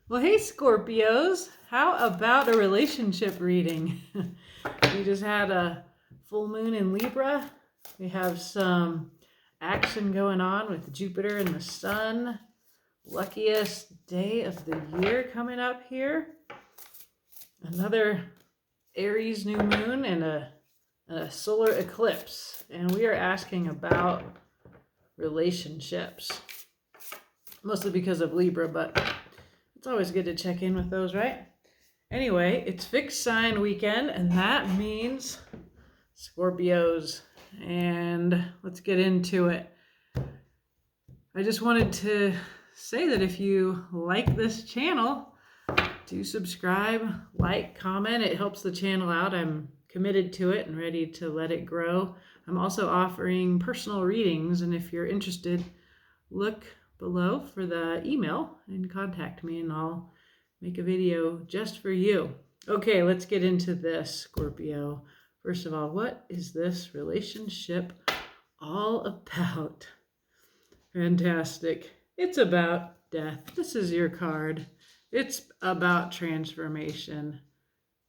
Well, hey, Scorpios. How about a relationship reading? We just had a full moon in Libra. We have some action going on with Jupiter and the Sun. Luckiest day of the year coming up here. Another Aries new moon and a solar eclipse. And we are asking about relationships. Mostly because of Libra, but it's always good to check in with those, right? Anyway, it's fixed sign weekend, and that means Scorpios. And let's get into it. I just wanted to say that if you like this channel, do subscribe, like, comment. It helps the channel out. I'm committed to it and ready to let it grow. I'm also offering personal readings, and if you're interested, look below for the email and contact me, and I'll make a video just for you. Okay, let's get into this, Scorpio. First of all, what is this relationship all about? Fantastic. It's about death. This is your card. It's about transformation.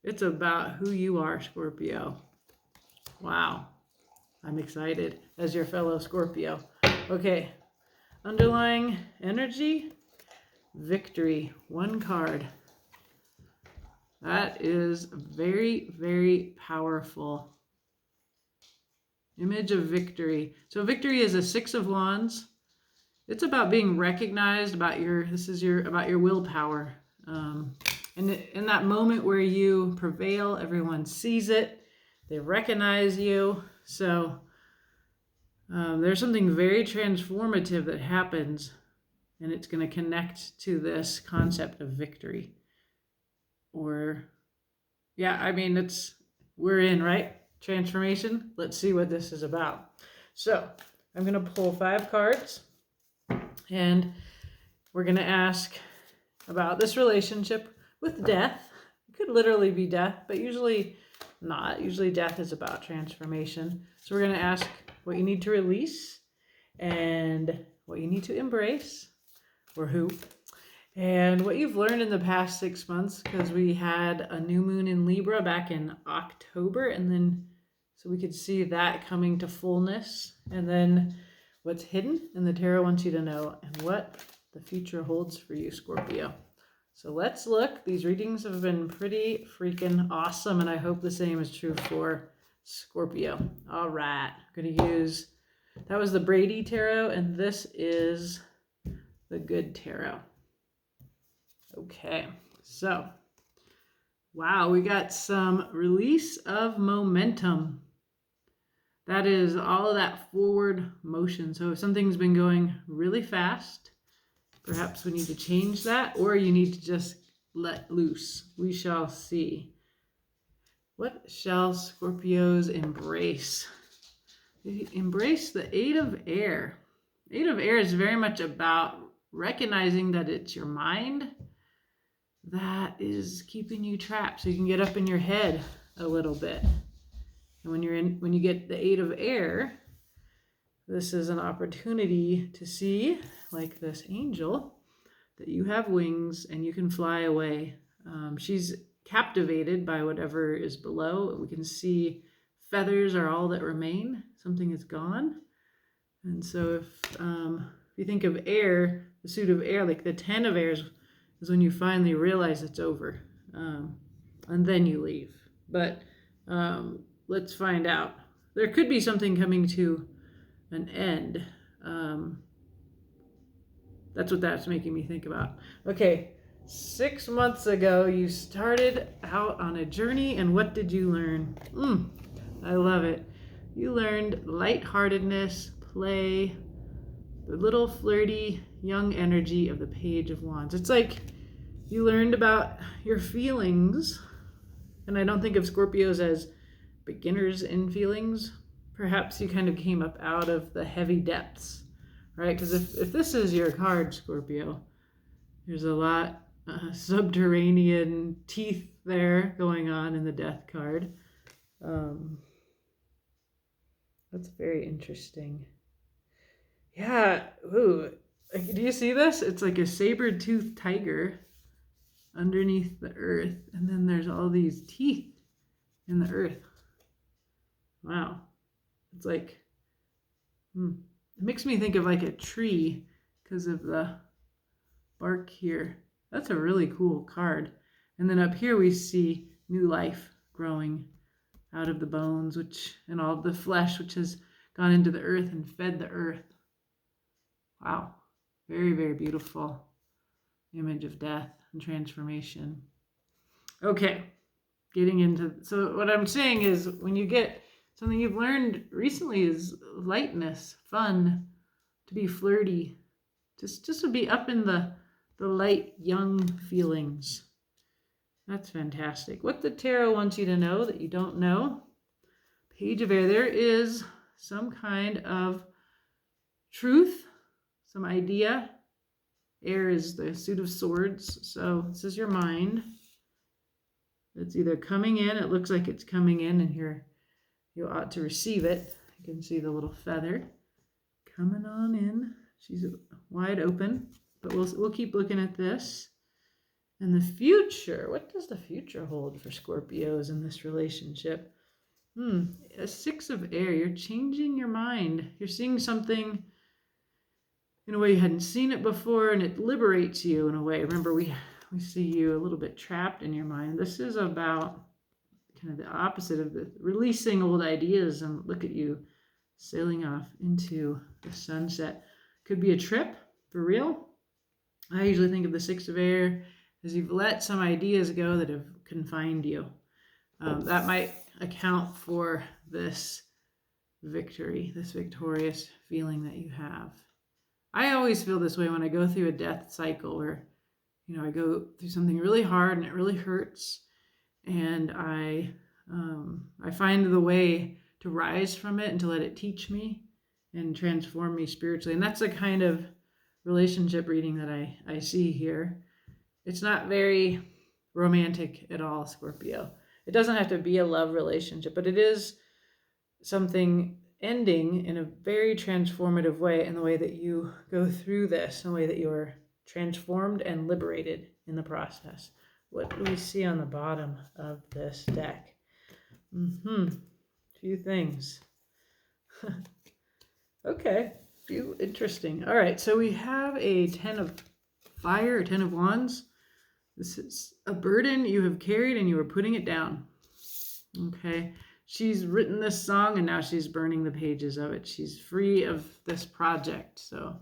It's about who you are, Scorpio. Wow. I'm excited as your fellow Scorpio. Okay. Underlying energy, victory, one card. That is very, very powerful. Image of victory. So victory is a 6 of Wands. It's about being recognized, about your willpower. And in that moment where you prevail, everyone sees it. They recognize you. So there's something very transformative that happens, and it's going to connect to this concept of victory. Or, yeah, I mean, we're in, right? Transformation. Let's see what this is about. So I'm going to pull 5 cards, and we're going to ask about this relationship with death. It could literally be death, but usually not. Usually death is about transformation. So we're going to ask what you need to release and what you need to embrace, or who, and what you've learned in the past 6 months, because we had a new moon in Libra back in October, and then so we could see that coming to fullness, and then what's hidden, and the tarot wants you to know, and what the future holds for you, Scorpio. So let's look. These readings have been pretty freaking awesome, and I hope the same is true for Scorpio. All right, I'm going to use, that was the Brady Tarot, and this is the Good Tarot. Okay, so, wow, we got some release of momentum. That is all of that forward motion. So if something's been going really fast, perhaps we need to change that, or you need to just let loose. We shall see. What shall Scorpios embrace? They embrace the 8 of Air. 8 of Air is very much about recognizing that it's your mind that is keeping you trapped, so you can get up in your head a little bit. And when you get the 8 of Air, this is an opportunity to see, like this angel, that you have wings and you can fly away. She's captivated by whatever is below. We can see feathers are all that remain. Something is gone. And so if you think of air, the suit of air, like the 10 of air is when you finally realize it's over. And then you leave. But let's find out. There could be something coming to an end. That's what that's making me think about. Okay, 6 months ago, you started out on a journey, and what did you learn? I love it. You learned lightheartedness, play, the little flirty young energy of the Page of Wands. It's like you learned about your feelings, and I don't think of Scorpios as beginners in feelings. Perhaps you kind of came up out of the heavy depths, right? Because if this is your card, Scorpio, there's a lot subterranean teeth there going on in the Death card. That's very interesting. Yeah. Ooh. Do you see this? It's like a saber-toothed tiger underneath the earth. And then there's all these teeth in the earth. Wow. It's like, it makes me think of like a tree because of the bark here. That's a really cool card. And then up here we see new life growing out of the bones, and all the flesh, which has gone into the earth and fed the earth. Wow. Very, very beautiful image of death and transformation. Okay. So what I'm saying is when you get something you've learned recently is lightness, fun, to be flirty, just to be up in the light, young feelings. That's fantastic. What the tarot wants you to know that you don't know. Page of Air. There is some kind of truth, some idea. Air is the suit of swords. So this is your mind. It's either coming in. It looks like it's coming in, and you ought to receive it. You can see the little feather coming on in. She's wide open, but we'll keep looking at this. And the future, what does the future hold for Scorpios in this relationship? A 6 of Air, you're changing your mind. You're seeing something in a way you hadn't seen it before, and it liberates you in a way. Remember, we see you a little bit trapped in your mind. This is about kind of the opposite of the releasing old ideas, and look at you sailing off into the sunset. Could be a trip, for real. I usually think of the 6 of Air as you've let some ideas go that have confined you. That might account for this victory, this victorious feeling that you have. I always feel this way when I go through a death cycle where, I go through something really hard and it really hurts, and I find the way to rise from it and to let it teach me and transform me spiritually. And that's the kind of relationship reading that I see here. It's not very romantic at all, Scorpio. It doesn't have to be a love relationship, but it is something ending in a very transformative way, in the way that you go through this, in the way that you're transformed and liberated in the process. What do we see on the bottom of this deck? Few things. Okay, interesting. All right, so we have a 10 of Fire, or 10 of Wands. This is a burden you have carried and you are putting it down. Okay. She's written this song and now she's burning the pages of it. She's free of this project. So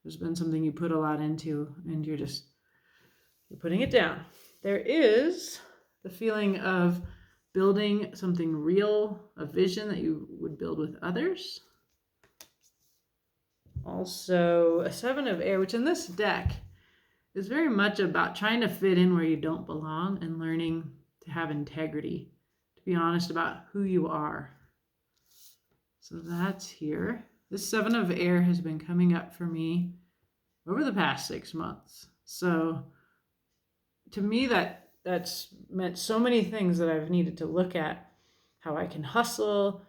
there's been something you put a lot into and you're putting it down. There is the feeling of building something real, a vision that you would build with others. Also, a 7 of Air, which in this deck is very much about trying to fit in where you don't belong and learning to have integrity, to be honest about who you are. So that's here. This 7 of Air has been coming up for me over the past 6 months. So to me, that's meant so many things that I've needed to look at. How I can hustle,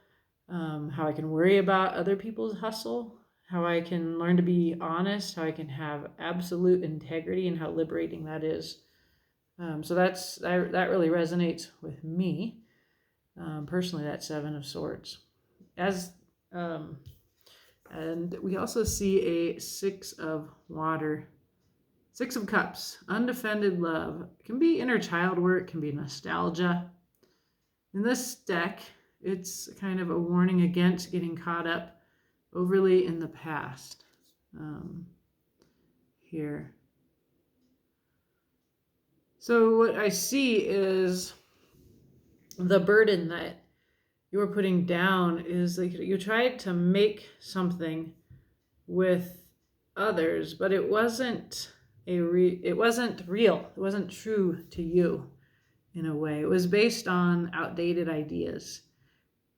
how I can worry about other people's hustle, how I can learn to be honest, how I can have absolute integrity, and how liberating that is. So that really resonates with me. Personally, that 7 of Swords. And we also see a 6 of Water. 6 of Cups, undefended love. It can be inner child work, can be nostalgia. In this deck, it's kind of a warning against getting caught up overly in the past. Here. So what I see is the burden that you're putting down is like you tried to make something with others, but it wasn't real. It wasn't true to you in a way. It was based on outdated ideas,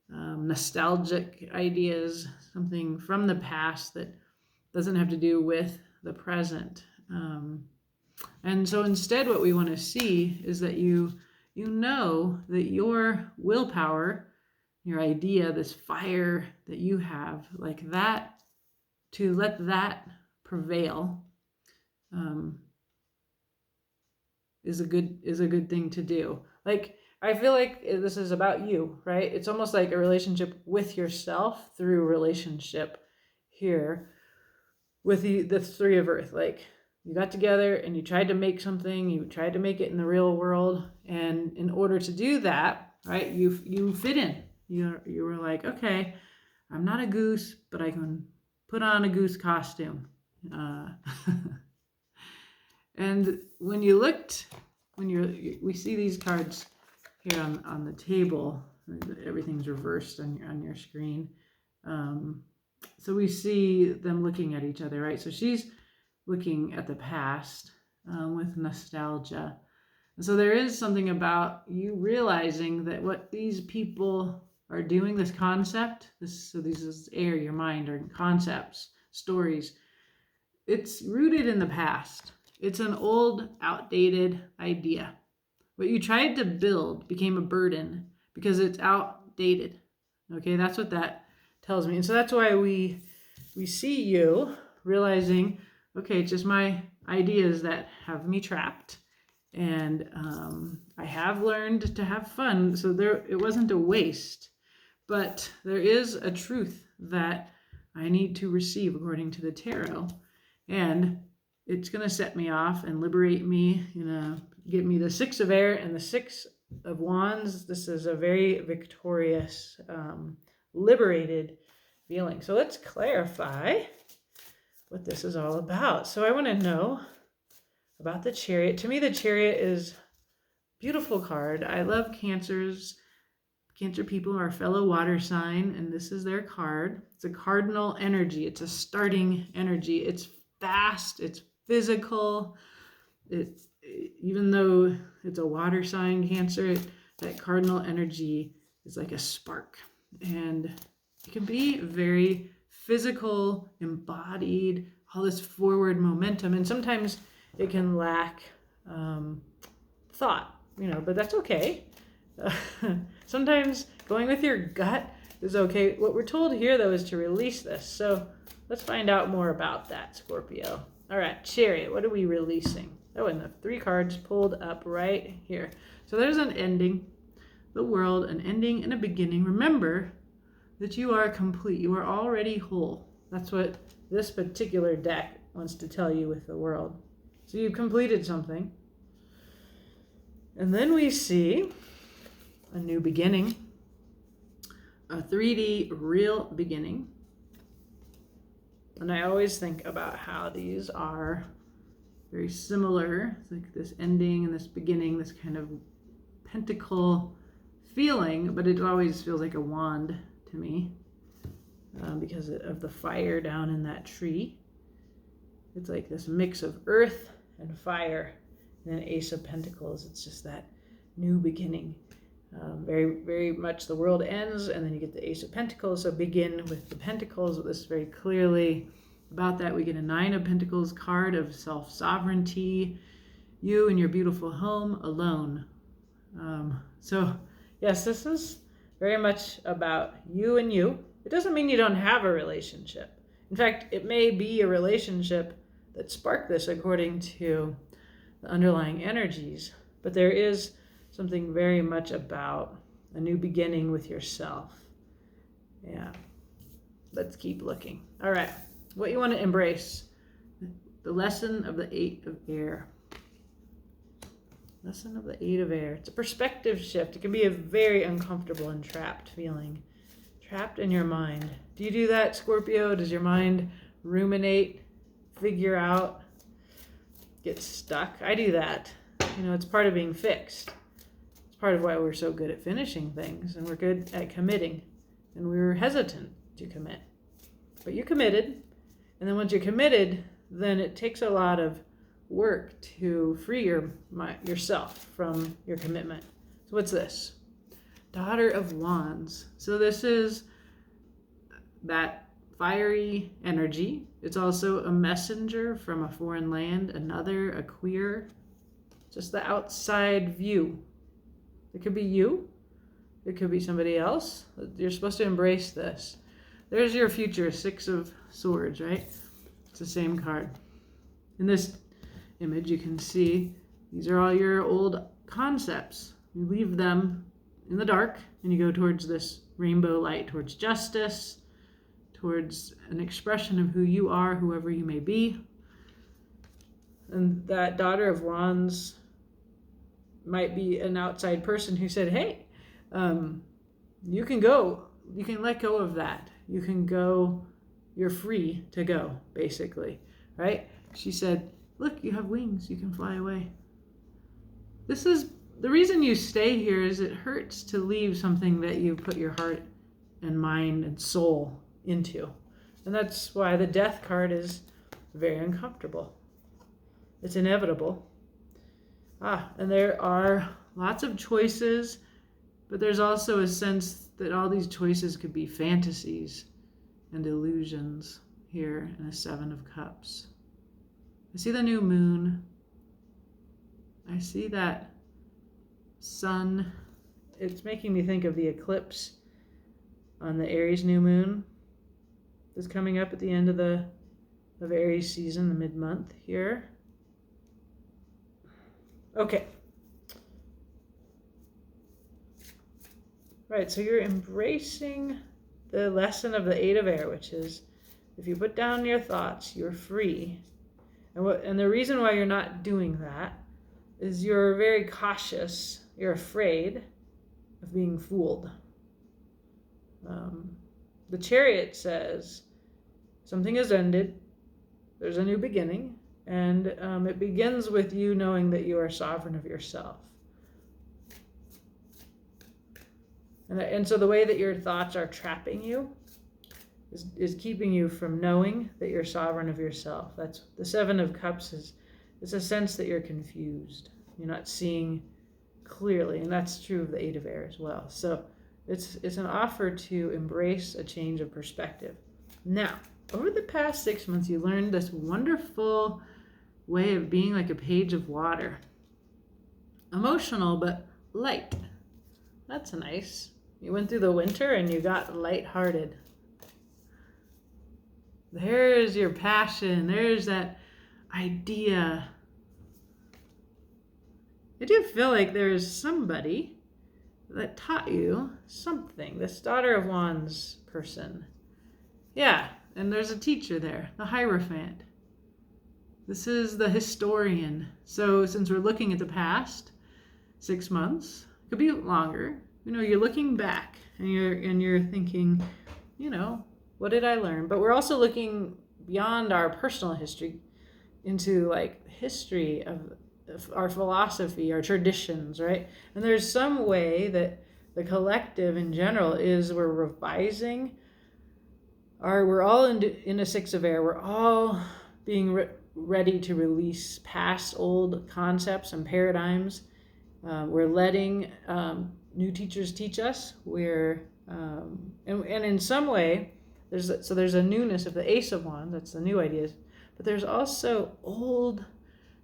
nostalgic ideas, something from the past that doesn't have to do with the present. And so instead what we want to see is that you know that your willpower, your idea, this fire that you have, like that, to let that prevail, is a good thing to do. Like, I feel like this is about you, right? It's almost like a relationship with yourself through relationship here with the three of earth. Like, you got together and you tried to make something, you tried to make it in the real world, and in order to do that, right, you fit in. You were like, okay, I'm not a goose, but I can put on a goose costume. And when we see these cards here on the table, everything's reversed on your screen. So we see them looking at each other, right? So she's looking at the past with nostalgia. And so there is something about you realizing that what these people are doing, this concept, this is air, your mind, or concepts, stories, it's rooted in the past. It's an old, outdated idea. What you tried to build became a burden because it's outdated. Okay, that's what that tells me. And so that's why we see you realizing, okay, it's just my ideas that have me trapped. And I have learned to have fun. So it wasn't a waste. But there is a truth that I need to receive according to the tarot. And it's going to set me off and liberate me, give me the Six of Air and the Six of Wands. This is a very victorious, liberated feeling. So let's clarify what this is all about. So I want to know about the Chariot. To me, the Chariot is a beautiful card. I love Cancers. Cancer people are a fellow water sign, and this is their card. It's a cardinal energy. It's a starting energy. It's fast. It's physical. Even though it's a water sign, Cancer, that cardinal energy is like a spark, and it can be very physical, embodied, all this forward momentum, and sometimes it can lack thought, but that's okay. Sometimes going with your gut is okay. What we're told here, though, is to release this. So let's find out more about that, Scorpio. All right, Chariot, what are we releasing? Oh, and the 3 cards pulled up right here. So there's an ending, the world, an ending and a beginning. Remember that you are complete. You are already whole. That's what this particular deck wants to tell you with the world. So you've completed something. And then we see a new beginning, a 3D real beginning. And I always think about how these are very similar. It's like this ending and this beginning, this kind of pentacle feeling, but it always feels like a wand to me because of the fire down in that tree. It's like this mix of earth and fire, and then Ace of Pentacles. It's just that new beginning. Very, very much the world ends, and then you get the Ace of Pentacles. So begin with the Pentacles. This is very clearly about that. We get a 9 of Pentacles card of self-sovereignty. You and your beautiful home alone. So yes, this is very much about you and you. It doesn't mean you don't have a relationship. In fact, it may be a relationship that sparked this according to the underlying energies, but there is something very much about a new beginning with yourself. Yeah. Let's keep looking. All right. What you want to embrace. The lesson of the 8 of Air. Lesson of the 8 of Air. It's a perspective shift. It can be a very uncomfortable and trapped feeling. Trapped in your mind. Do you do that, Scorpio? Does your mind ruminate, figure out, get stuck? I do that. It's part of being fixed. Part of why we're so good at finishing things, and we're good at committing, and we were hesitant to commit. But you committed, and then once you're committed, then it takes a lot of work to free yourself from your commitment. So what's this? Daughter of Wands. So this is that fiery energy. It's also a messenger from a foreign land, a queer, just the outside view. It could be you. It could be somebody else. You're supposed to embrace this. There's your future, 6 of Swords, right? It's the same card. In this image, you can see These are all your old concepts. You leave them in the dark and you go towards this rainbow light, towards justice, towards an expression of who you are, whoever you may be. And that Daughter of Wands might be an outside person who said, hey, you can go. You can let go of that. You can go. You're free to go, basically, right? She said, look, you have wings. You can fly away. This is the reason you stay here is it hurts to leave something that you put your heart and mind and soul into. And that's why the Death card is very uncomfortable. It's inevitable. And there are lots of choices, but there's also a sense that all these choices could be fantasies and illusions here in a Seven of Cups. I see the new moon. I see that sun. It's making me think of the eclipse on the Aries new moon that's coming up at the end of Aries season, the mid-month here. Okay. Right, so you're embracing the lesson of the Eight of Air, which is if you put down your thoughts, you're free. And the reason why you're not doing that is you're very cautious. You're afraid of being fooled. The Chariot says something has ended. There's a new beginning. And it begins with you knowing that you are sovereign of yourself. And so the way that your thoughts are trapping you is keeping you from knowing that you're sovereign of yourself. That's the Seven of Cups it's a sense that you're confused. You're not seeing clearly, and that's true of the Eight of Air as well. So it's an offer to embrace a change of perspective. Now, over the past 6 months, you learned this wonderful way of being like a page of water. Emotional, but light. That's nice. You went through the winter and you got lighthearted. There's your passion. There's that idea. I do feel like there's somebody that taught you something. This Daughter of Wands person. Yeah, and there's a teacher there, the Hierophant. This is the historian. So since we're looking at the past 6 months, could be longer. You're looking back and you're thinking, what did I learn? But we're also looking beyond our personal history into like history of our philosophy, our traditions, right? And there's some way that the collective in general is we're revising. We're all in a Six of Air. We're all being ready to release past old concepts and paradigms. We're letting new teachers teach us. And in some way, there's a newness of the Ace of Wands. That's the new ideas. But there's also old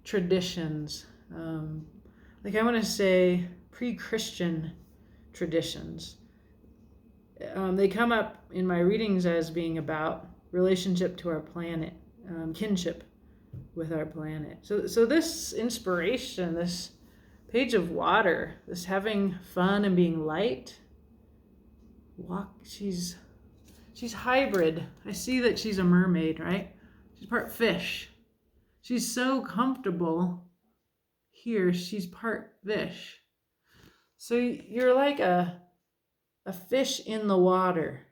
traditions, like I want to say pre-Christian traditions. They come up in my readings as being about relationship to our planet, kinship with our planet. So this inspiration, this page of water, this having fun and being light, she's hybrid. I see that she's a mermaid, right? She's part fish. She's so comfortable here. She's part fish. So you're like a fish in the water.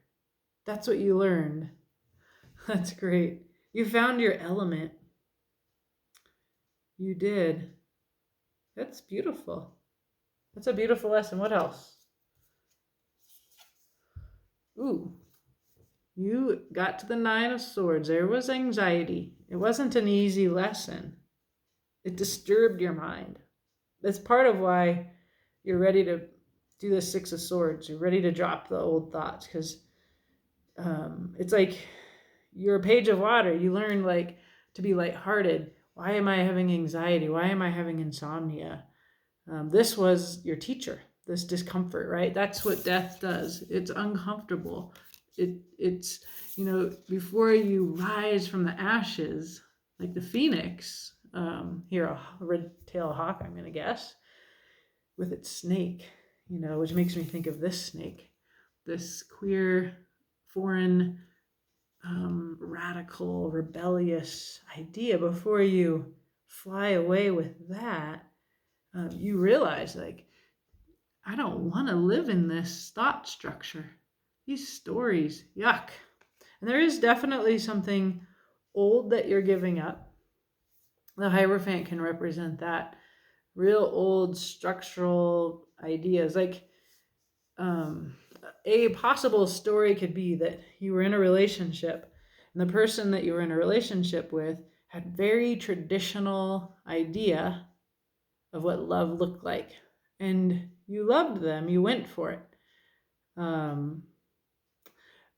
That's what you learned. That's great. You found your element. You did. That's beautiful. That's a beautiful lesson. What else? Ooh. You got to the Nine of Swords. There was anxiety. It wasn't an easy lesson. It disturbed your mind. That's part of why you're ready to do the Six of Swords. You're ready to drop the old thoughts because it's like you're a page of water. You learn like to be lighthearted. Why am I having anxiety? Why am I having insomnia? This was your teacher, this discomfort, right? That's what death does. It's uncomfortable. It's before you rise from the ashes, like the phoenix, Here, a red-tailed hawk, I'm going to guess, with its snake, which makes me think of this snake, this queer, foreign, radical, rebellious idea. Before you fly away with that, you realize, like, I don't want to live in this thought structure. These stories, yuck. And there is definitely something old that you're giving up. The Hierophant can represent that. Real old structural ideas. Like, a possible story could be that you were in a relationship, and the person that you were in a relationship with had very traditional idea of what love looked like. And you loved them, you went for it.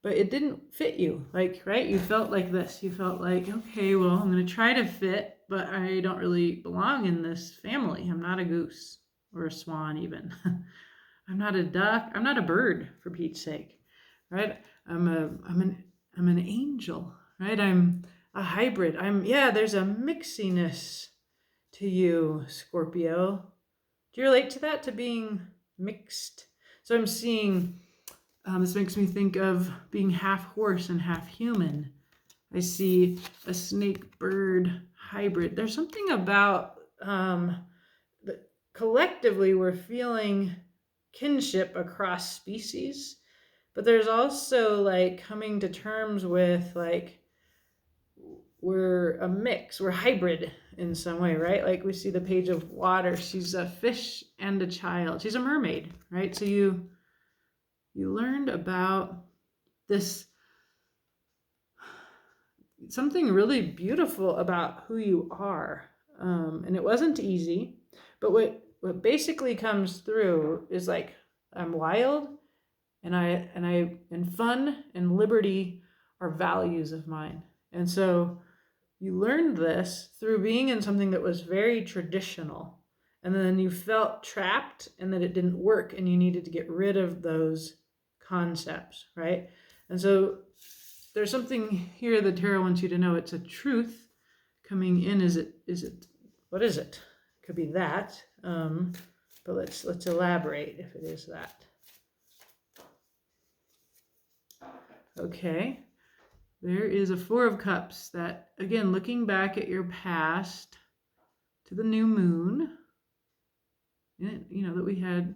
But it didn't fit you, like, right? You felt like this. You felt like, okay, well, I'm going to try to fit, but I don't really belong in this family. I'm not a goose or a swan even. I'm not a duck. I'm not a bird, for Pete's sake, right? I'm an angel, right? I'm a hybrid. There's a mixiness to you, Scorpio. Do you relate to that, to being mixed? So I'm seeing, this makes me think of being half horse and half human. I see a snake bird hybrid. There's something about collectively we're feeling kinship across species, but there's also like coming to terms with, like, we're a mix, we're hybrid in some way, right? Like, we see the page of water. She's a fish and a child. She's a mermaid, right? So you learned about this, something really beautiful about who you are. And it wasn't easy, but what basically comes through is, like, I'm wild, and fun and liberty are values of mine. And so you learned this through being in something that was very traditional, and then you felt trapped and that it didn't work, and you needed to get rid of those concepts, right? And so there's something here the tarot wants you to know. It's a truth coming in. What is it? Could be that, but let's elaborate if it is that. Okay, there is a Four of Cups that, again, looking back at your past to the new moon, that we had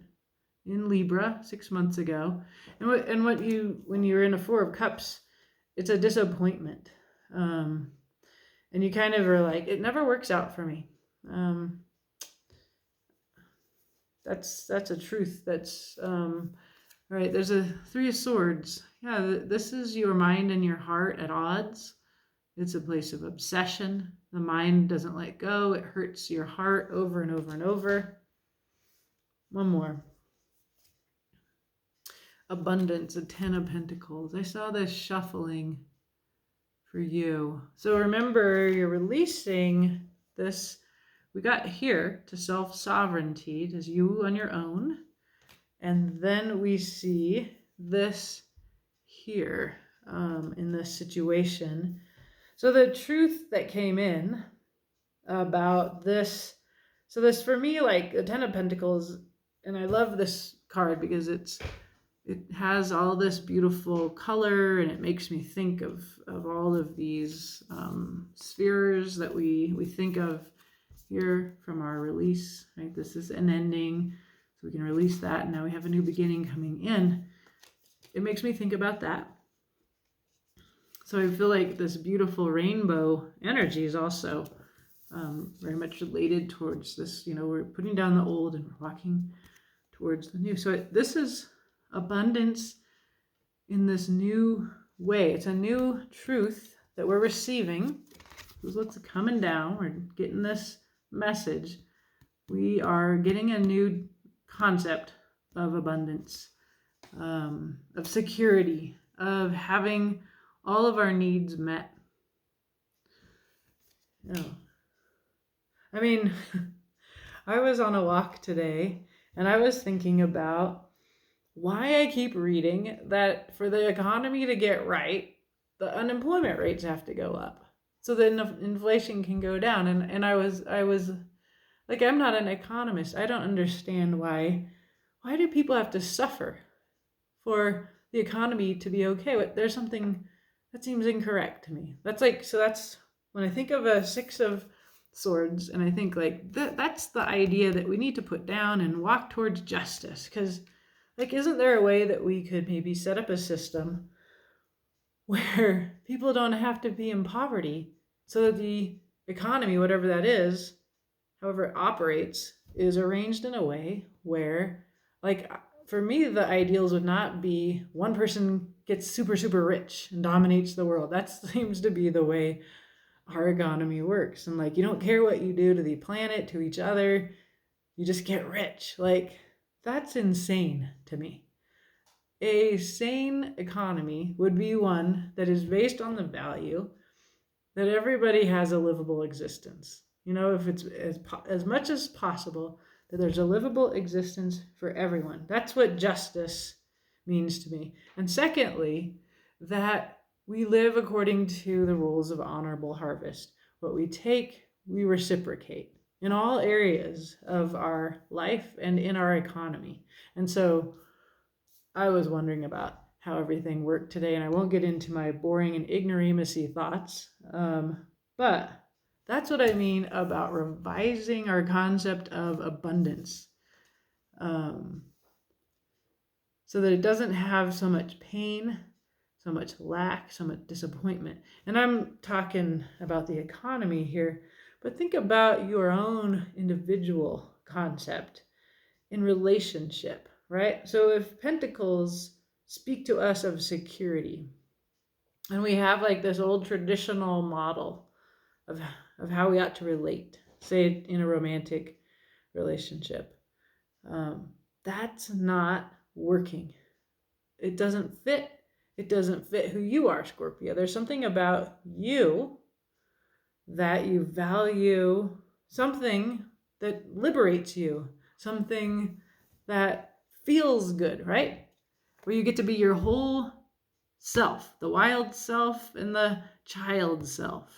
in Libra 6 months ago. And when you're in a Four of Cups, it's a disappointment. And you kind of are like, it never works out for me. That's a truth. That's, right. There's a Three of Swords. Yeah, this is your mind and your heart at odds. It's a place of obsession. The mind doesn't let go. It hurts your heart over and over and over. One more. Abundance, a Ten of Pentacles. I saw this shuffling for you. So remember, you're releasing this. We got here to self-sovereignty, as you on your own. And then we see this here in this situation. So the truth that came in about this, so this for me, like the Ten of Pentacles, and I love this card because it has all this beautiful color, and it makes me think of all of these spheres that we think of here from our release, right? This is an ending, so we can release that, and now we have a new beginning coming in. It makes me think about that. So I feel like this beautiful rainbow energy is also very much related towards this, we're putting down the old and we're walking towards the new. So this is abundance in this new way. It's a new truth that we're receiving. This is what's coming down. We're getting this message. We are getting a new concept of abundance, of security, of having all of our needs met. Oh. I mean, I was on a walk today and I was thinking about why I keep reading that for the economy to get right, the unemployment rates have to go up. so then inflation can go down. And I was like, I'm not an economist. I don't understand why do people have to suffer for the economy to be okay? There's something that seems incorrect to me. That's when I think of a Six of Swords, and I think like that's the idea that we need to put down and walk towards justice. Because like, isn't there a way that we could maybe set up a system where people don't have to be in poverty, so that the economy, whatever that is, however it operates, is arranged in a way where, like, for me, the ideals would not be one person gets super, super rich and dominates the world. That seems to be the way our economy works. And like, you don't care what you do to the planet, to each other, you just get rich. Like, that's insane to me. A sane economy would be one that is based on the value that everybody has a livable existence. If it's as much as possible, that there's a livable existence for everyone. That's what justice means to me. And secondly, that we live according to the rules of honorable harvest. What we take, we reciprocate in all areas of our life and in our economy. And so I was wondering about how everything worked today, and I won't get into my boring and ignoramusy thoughts, but that's what I mean about revising our concept of abundance, so that it doesn't have so much pain, so much lack, so much disappointment. And I'm talking about the economy here, but think about your own individual concept in relationship, right? So if Pentacles speak to us of security, and we have like this old traditional model of how we ought to relate, say in a romantic relationship, that's not working. It doesn't fit. It doesn't fit who you are, Scorpio. There's something about you that you value, something that liberates you, something that feels good, right? Where you get to be your whole self, the wild self and the child self,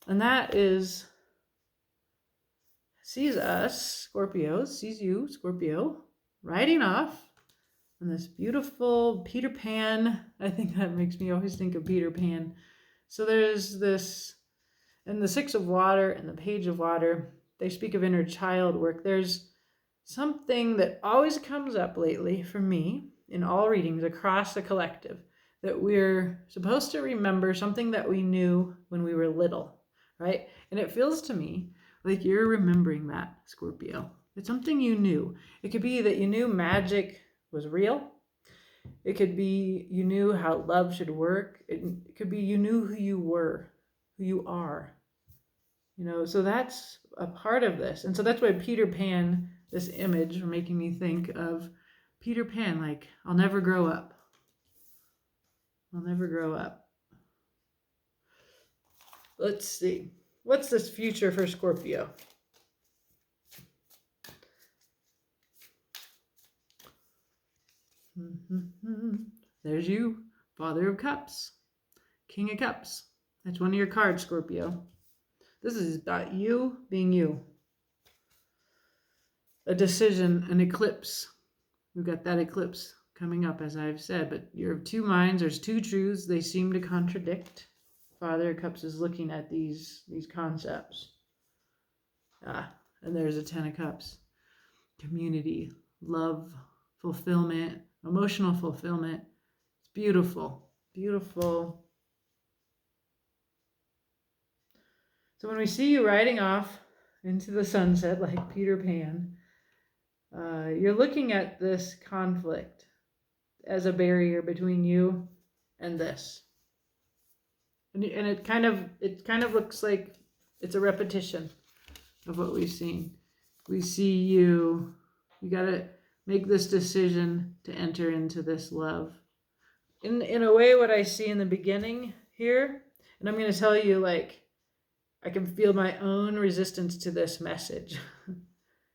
And that sees us, Scorpios, sees you, Scorpio, riding off on this beautiful Peter Pan. I think that makes me always think of Peter Pan. So there's this, and the Six of Water and the Page of Water, they speak of inner child work. There's something that always comes up lately for me in all readings across the collective, that we're supposed to remember something that we knew when we were little, right? And it feels to me like you're remembering that, Scorpio. It's something you knew. It could be that you knew magic was real. It could be you knew how love should work. It could be you knew who you were, who you are. So that's a part of this. And so that's why Peter Pan, this image, making me think of Peter Pan, like, I'll never grow up. I'll never grow up. Let's see. What's this future for Scorpio? There's you, Father of Cups, King of Cups. That's one of your cards, Scorpio. This is about you being you. A decision, an eclipse. We've got that eclipse coming up, as I've said, but you're of two minds. There's two truths. They seem to contradict. Father of Cups is looking at these concepts. And there's a Ten of Cups. Community, love, fulfillment, emotional fulfillment. It's beautiful, beautiful. So when we see you riding off into the sunset like Peter Pan, you're looking at this conflict as a barrier between you and this. And it kind of looks like it's a repetition of what we've seen. We see you got to make this decision to enter into this love. In a way, what I see in the beginning here, and I'm going to tell you, like, I can feel my own resistance to this message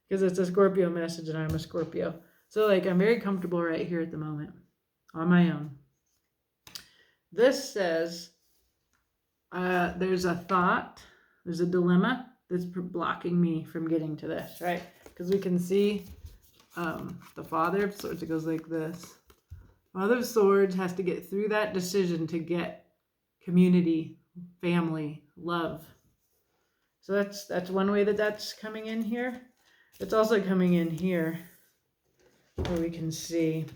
because it's a Scorpio message and I'm a Scorpio. So like, I'm very comfortable right here at the moment on my own. This says there's a thought, there's a dilemma that's blocking me from getting to this, right? Because we can see the Father of Swords, it goes like this. Father of Swords has to get through that decision to get community, family, love. So that's one way that's coming in here. It's also coming in here where we can see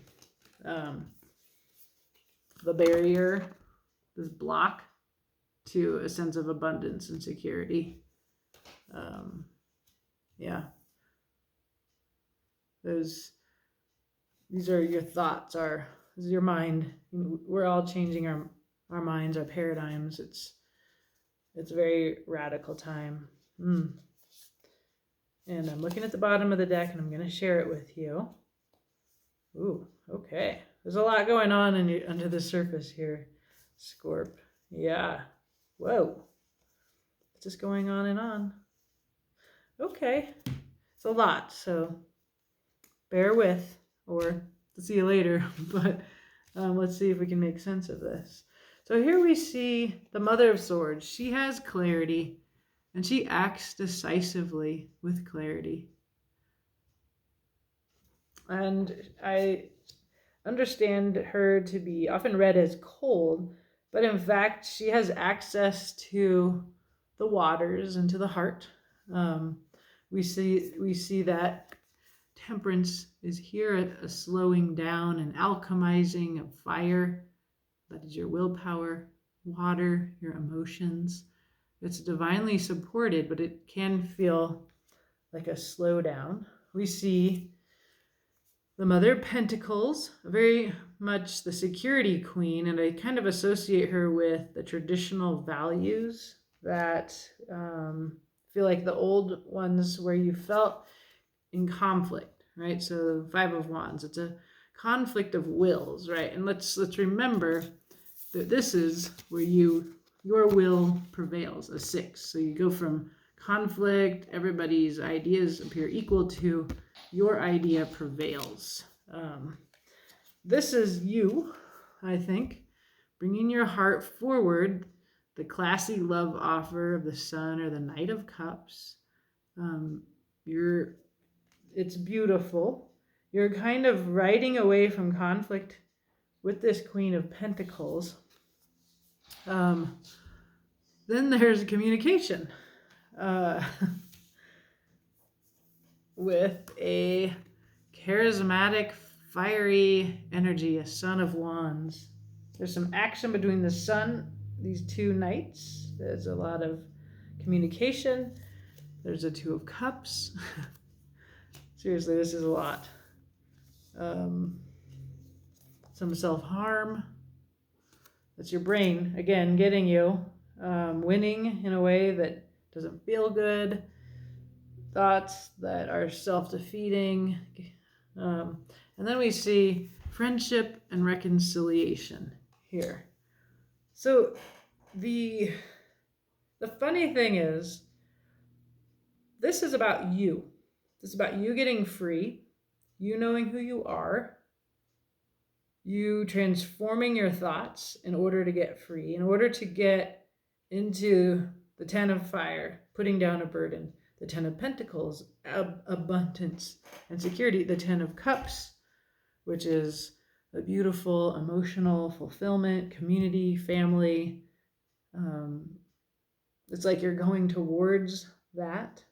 the barrier, this block to a sense of abundance and security. Yeah. These are your thoughts, this is your mind. We're all changing our minds, our paradigms. It's a very radical time. And I'm looking at the bottom of the deck and I'm going to share it with you. Ooh, okay. There's a lot going on under the surface here, Scorp. Yeah. Whoa. It's just going on and on. Okay. It's a lot, so bear with, or see you later. But let's see if we can make sense of this. So here we see the Mother of Swords. She has clarity, and she acts decisively with clarity. And I understand her to be often read as cold, but in fact, she has access to the waters and to the heart. We see that temperance is here, a slowing down and alchemizing of fire. That is your willpower. Water, your emotions. It's divinely supported, but it can feel like a slowdown. We see the Mother of Pentacles, very much the security queen, and I kind of associate her with the traditional values that feel like the old ones where you felt in conflict, right? So 5 of Wands, it's a conflict of wills, right? And let's remember that this is where your will prevails, a 6. So you go from conflict, everybody's ideas appear equal, to your idea prevails. This is you, I think, bringing your heart forward, the classy love offer of the Sun or the Knight of Cups. It's beautiful. You're kind of riding away from conflict with this Queen of Pentacles. Then there's communication. With a charismatic, fiery energy, a Son of Wands. There's some action between the Sun, these two knights. There's a lot of communication. There's a 2 of Cups. Seriously, this is a lot. Some self-harm. That's your brain, again, getting you. Winning in a way that doesn't feel good. Thoughts that are self-defeating. And then we see friendship and reconciliation here. So the funny thing is, this is about you. This is about you getting free, you knowing who you are, you transforming your thoughts in order to get free, in order to get into the 10 of Fire, putting down a burden, the 10 of Pentacles, abundance and security, the 10 of Cups, which is a beautiful emotional fulfillment, community, family. It's like you're going towards that.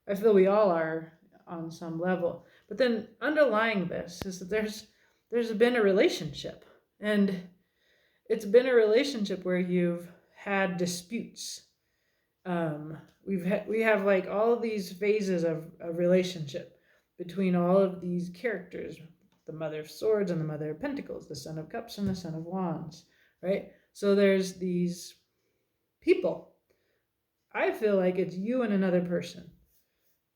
I feel we all are on some level. But then underlying this is that there's been a relationship, and it's been a relationship where you've had disputes. We have like all of these phases of relationship between all of these characters, the Mother of Swords and the Mother of Pentacles, the Son of Cups and the Son of Wands, right? So there's these people. I feel like it's you and another person,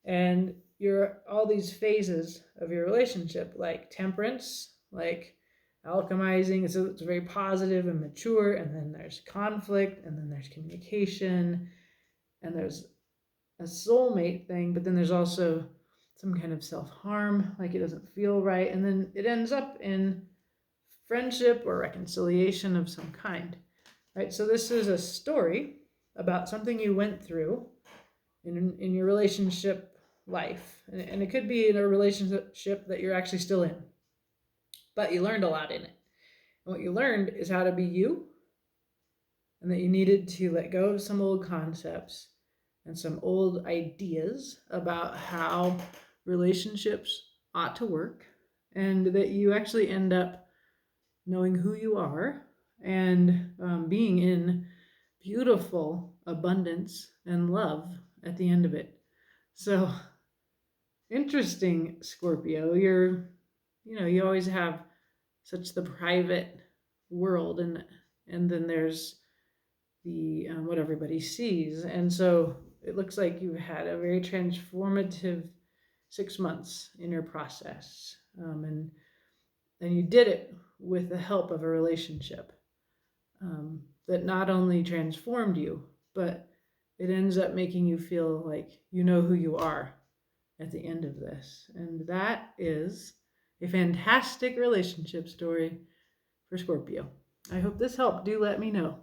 and you're all these phases of your relationship, like temperance, like alchemizing. So it's very positive and mature, and then there's conflict, and then there's communication, and there's a soulmate thing, but then there's also some kind of self-harm, like it doesn't feel right, and then it ends up in friendship or reconciliation of some kind, right? So this is a story about something you went through in your relationship life. And it could be in a relationship that you're actually still in, but you learned a lot in it. And what you learned is how to be you, and that you needed to let go of some old concepts and some old ideas about how relationships ought to work, and that you actually end up knowing who you are and being in beautiful abundance and love at the end of it. So interesting, Scorpio. You always have such the private world, and then there's the what everybody sees. And so it looks like you had a very transformative 6 months in your process, and you did it with the help of a relationship that not only transformed you, but it ends up making you feel like you know who you are at the end of this. And that is a fantastic relationship story for Scorpio. I hope this helped. Do let me know.